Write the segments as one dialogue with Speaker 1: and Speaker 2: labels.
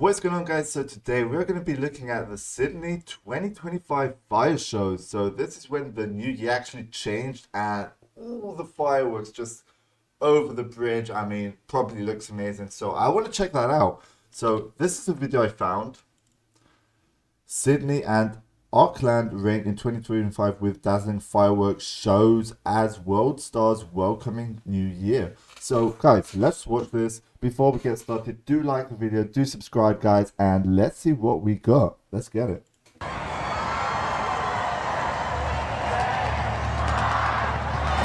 Speaker 1: What's going on, guys? So today we're going to be looking at the Sydney 2025 fire shows. So this is when the new year actually changed and all the fireworks just over the bridge. I mean, probably looks amazing. So I want to check that out. So this is a video I found. Sydney and Auckland ranked in 2025 with dazzling fireworks shows as world stars welcoming New Year. So guys, let's watch this. Before we get started, do like the video, do subscribe guys, and let's see what we got. Let's get it.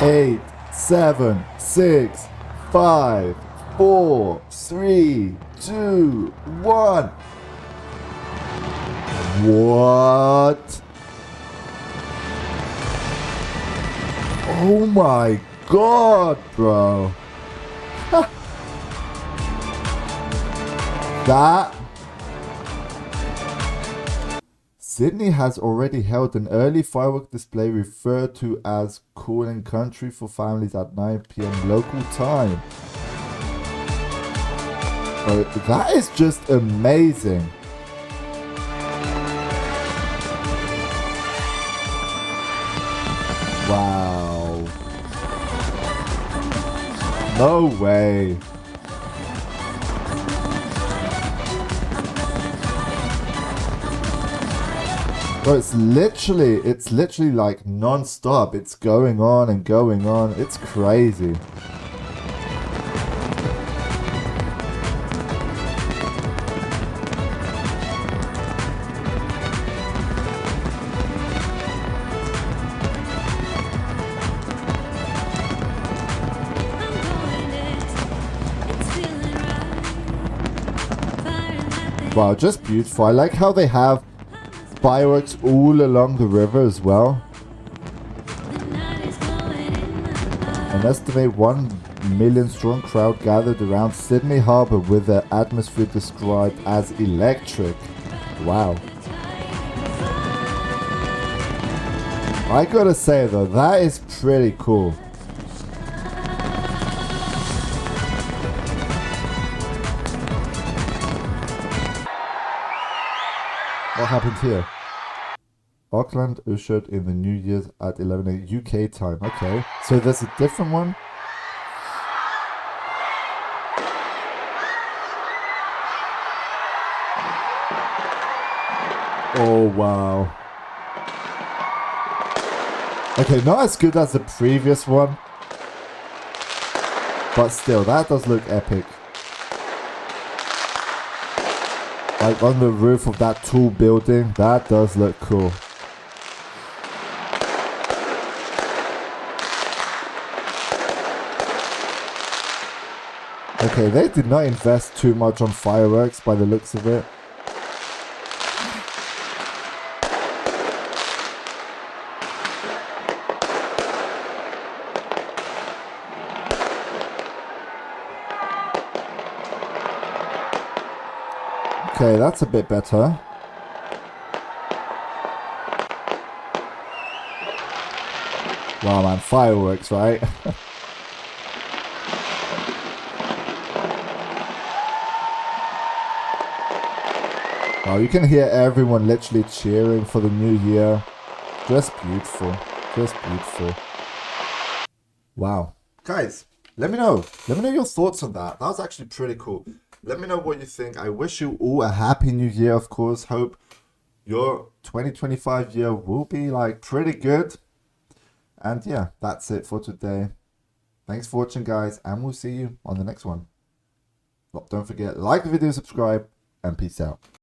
Speaker 1: 8, 7, 6, 5, 4, 3, 2, 1. What? Oh my god, bro. That Sydney has already held an early firework display referred to as Cooling Country for families at 9 p.m. local time. Oh, that is just amazing. Wow. No way. Bro, it's literally like non-stop. It's going on and going on. It's crazy. Wow, just beautiful. I like how they have fireworks all along the river as well. An estimated 1 million strong crowd gathered around Sydney Harbour with the atmosphere described as electric. Wow. I gotta say though, that is pretty cool. What happened here? Auckland ushered in the New Year's at 11 a.m. UK time. Okay, so there's a different one. Oh wow. Okay, not as good as the previous one, but still, that does look epic. Like on the roof of that tall building, that does look cool. Okay, they did not invest too much on fireworks by the looks of it. Okay, that's a bit better. Wow, man, fireworks, right? Wow, you can hear everyone literally cheering for the new year. Just beautiful. Just beautiful. Wow. Guys, let me know. Let me know your thoughts on that. That was actually pretty cool. Let me know what you think. I wish you all a happy new year, of course. Hope your 2025 year will be like pretty good. And yeah, that's it for today. Thanks for watching, guys, and we'll see you on the next one. Well, don't forget, like the video, subscribe, and peace out.